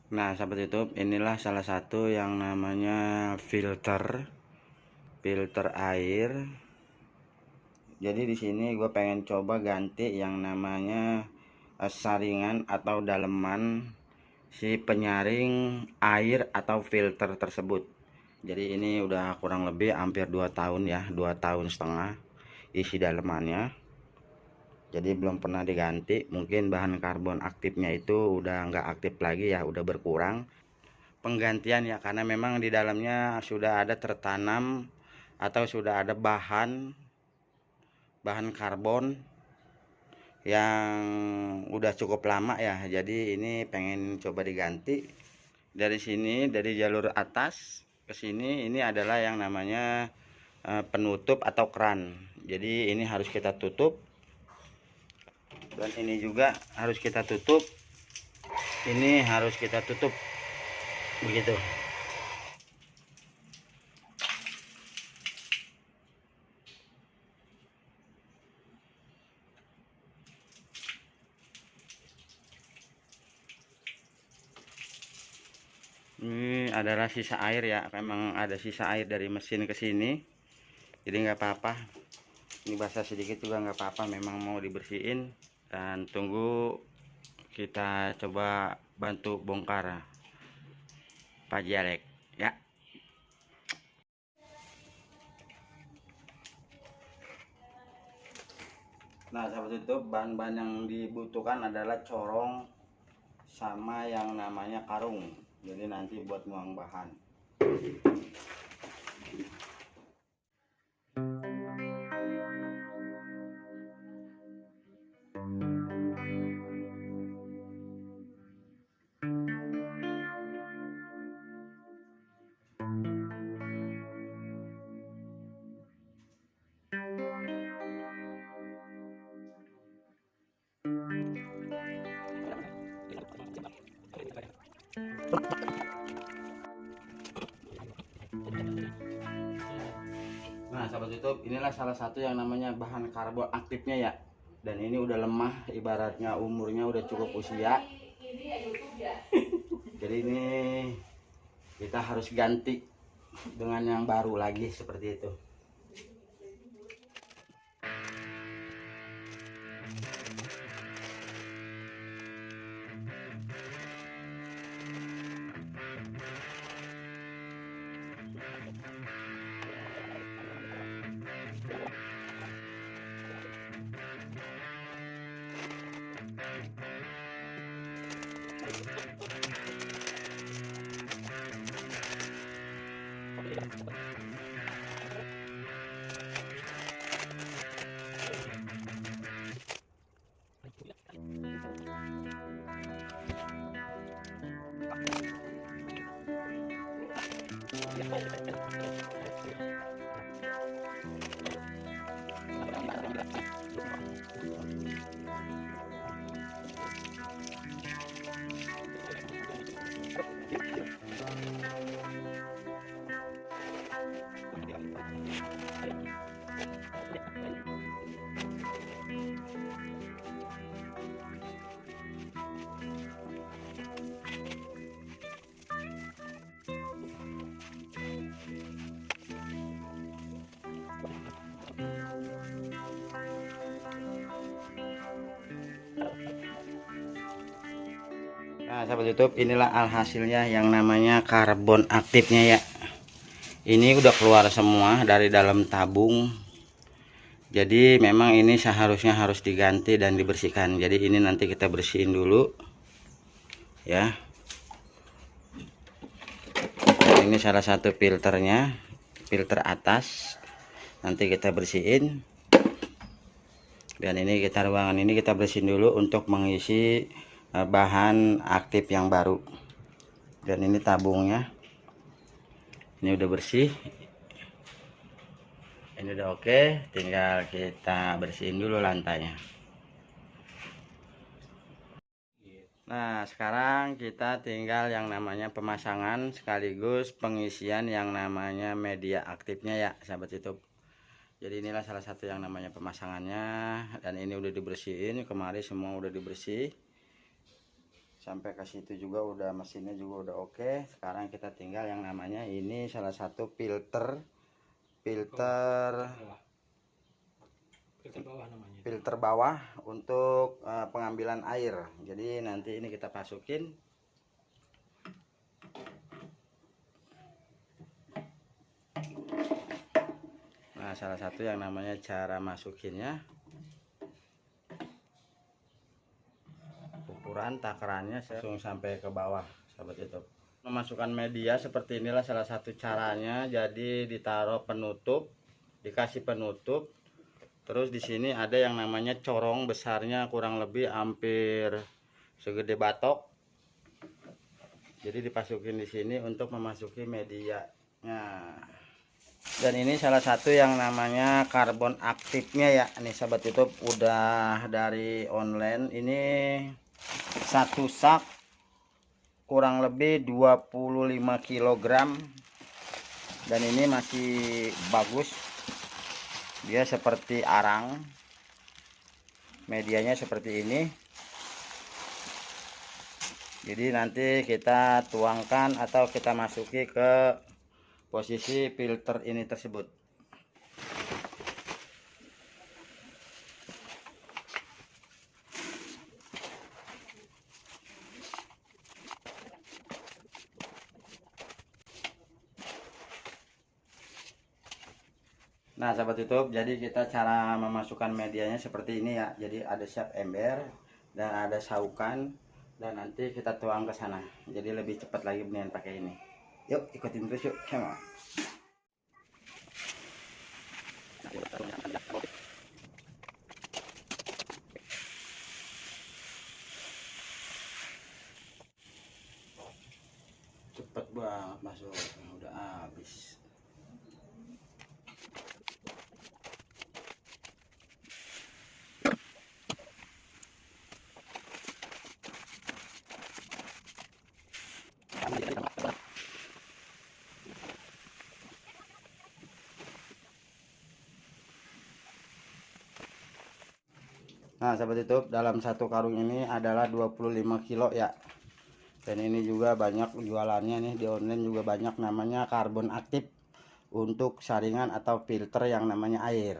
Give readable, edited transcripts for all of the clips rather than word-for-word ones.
Nah, sahabat YouTube, inilah salah satu yang namanya filter air. Jadi di sini gue pengen coba ganti yang namanya saringan atau daleman si penyaring air atau filter tersebut. Jadi ini udah kurang lebih hampir 2 tahun ya, 2,5 tahun isi dalemannya. Jadi belum pernah diganti. Mungkin bahan karbon aktifnya itu udah nggak aktif lagi ya, udah berkurang. Penggantian ya, karena memang di dalamnya sudah ada tertanam atau sudah ada bahan karbon yang udah cukup lama ya. Jadi ini pengen coba diganti. Dari sini, dari jalur atas ke sini, ini adalah yang namanya penutup atau keran. Jadi ini harus kita tutup, dan ini juga harus kita tutup, ini harus kita tutup begitu. Ini adalah sisa air ya, memang ada sisa air dari mesin ke sini, jadi nggak apa-apa, ini basah sedikit juga nggak apa-apa, memang mau dibersihin. Dan tunggu kita coba bantu bongkar Pak Jarek ya. Nah, sahabat YouTube, bahan-bahan yang dibutuhkan adalah corong sama yang namanya karung. Jadi nanti buat muang bahan. Nah, sahabat YouTube, inilah salah satu yang namanya bahan karbon aktifnya ya. Dan ini udah lemah, ibaratnya umurnya udah cukup usia. Jadi ini kita harus ganti dengan yang baru lagi seperti itu. Nah, sahabat YouTube, inilah alhasilnya yang namanya karbon aktifnya ya. Ini udah keluar semua dari dalam tabung. Jadi memang ini seharusnya harus diganti dan dibersihkan. Jadi ini nanti kita bersihin dulu ya. Ini salah satu filternya, filter atas. Nanti kita bersihin. Dan ini ruangan ini kita bersihin dulu untuk mengisi bahan aktif yang baru. Dan ini tabungnya, ini udah bersih, ini udah oke. Tinggal kita bersihin dulu lantainya. Nah, sekarang kita tinggal yang namanya pemasangan sekaligus pengisian yang namanya media aktifnya ya, sahabat YouTube. Jadi inilah salah satu yang namanya pemasangannya, dan ini udah dibersihin kemarin, semua udah dibersih. sampai ke situ juga udah, mesinnya juga udah oke. Sekarang kita tinggal yang namanya ini salah satu filter bawah untuk pengambilan air. Jadi nanti ini kita masukin. Nah, salah satu yang namanya cara masukinnya, ukuran takarannya langsung sampai ke bawah, sahabat YouTube. Memasukkan media seperti inilah salah satu caranya. Jadi ditaruh penutup, dikasih penutup. Terus di sini ada yang namanya corong, besarnya kurang lebih hampir segede batok. Jadi dipasukin di sini untuk memasuki medianya. Dan ini salah satu yang namanya karbon aktifnya ya. Ini sahabat YouTube udah dari online. Ini satu sak kurang lebih 25 kg. Dan ini masih bagus. Dia seperti arang. Medianya seperti ini. Jadi nanti kita tuangkan atau kita masuki ke posisi filter ini tersebut. Nah, sahabat YouTube, jadi kita cara memasukkan medianya seperti ini ya. Jadi ada siap ember dan ada saukan, dan nanti kita tuang ke sana. Jadi lebih cepat lagi mendingan pakai ini. Yuk, ikutin terus yuk. Sama. Cepet banget masuk, udah habis. Nah, sahabat YouTube, dalam satu karung ini adalah 25 kilo ya. Dan ini juga banyak jualannya nih, di online juga banyak, namanya karbon aktif untuk saringan atau filter yang namanya air.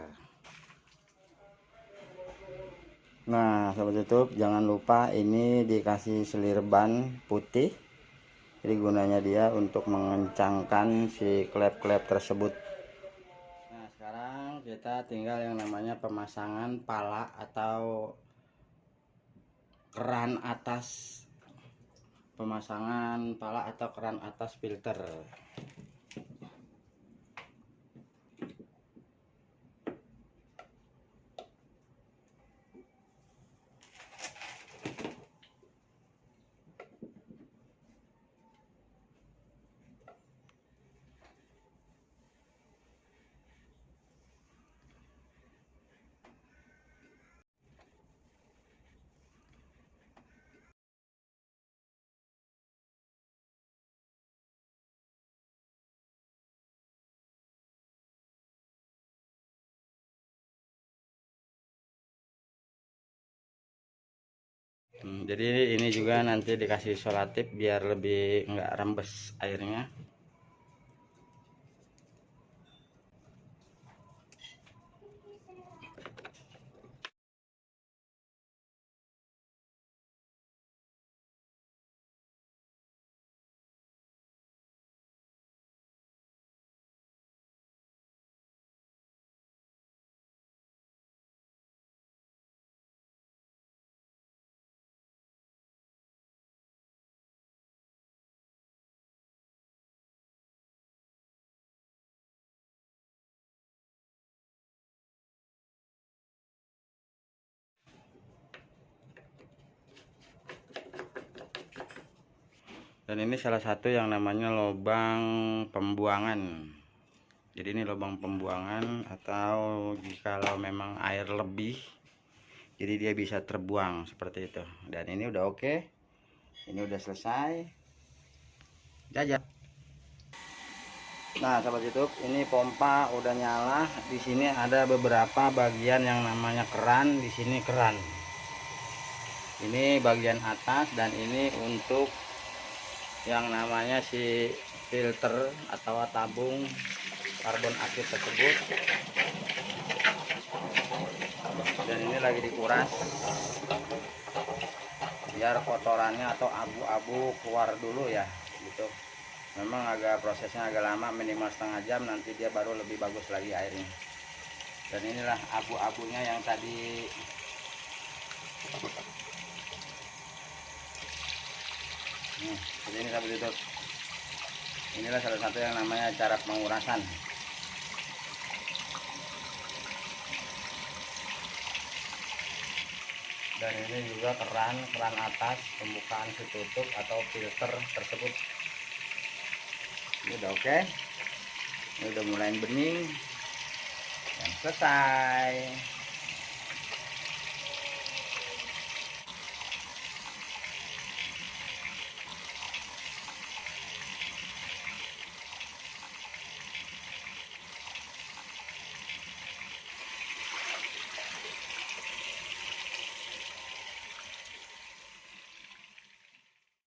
Nah, sahabat YouTube, jangan lupa ini dikasih selir ban putih. Jadi gunanya dia untuk mengencangkan si klep-klep tersebut. Nah, sekarang kita tinggal yang namanya pemasangan pala atau keran atas. Pemasangan pala atau keran atas filter. Jadi ini juga nanti dikasih solatif biar lebih enggak rembes airnya. Dan ini salah satu yang namanya lubang pembuangan. Jadi ini lubang pembuangan, atau jikalau memang air lebih, jadi dia bisa terbuang seperti itu. Dan ini udah oke. Ini udah selesai. Jajak. Nah, sahabat YouTube, ini pompa udah nyala. Di sini ada beberapa bagian yang namanya keran, di sini keran. Ini bagian atas, dan ini untuk yang namanya si filter atau tabung karbon aktif tersebut. Dan ini lagi dikuras biar kotorannya atau abu-abu keluar dulu ya gitu. Memang prosesnya agak lama, minimal setengah jam, nanti dia baru lebih bagus lagi airnya. Dan inilah abu-abunya yang tadi seperti ini sahabat YouTube. Inilah salah satu yang namanya cara pengurasan. Dan ini juga keran atas pembukaan si tutup atau filter tersebut. Ini udah oke. Ini udah mulai bening dan selesai.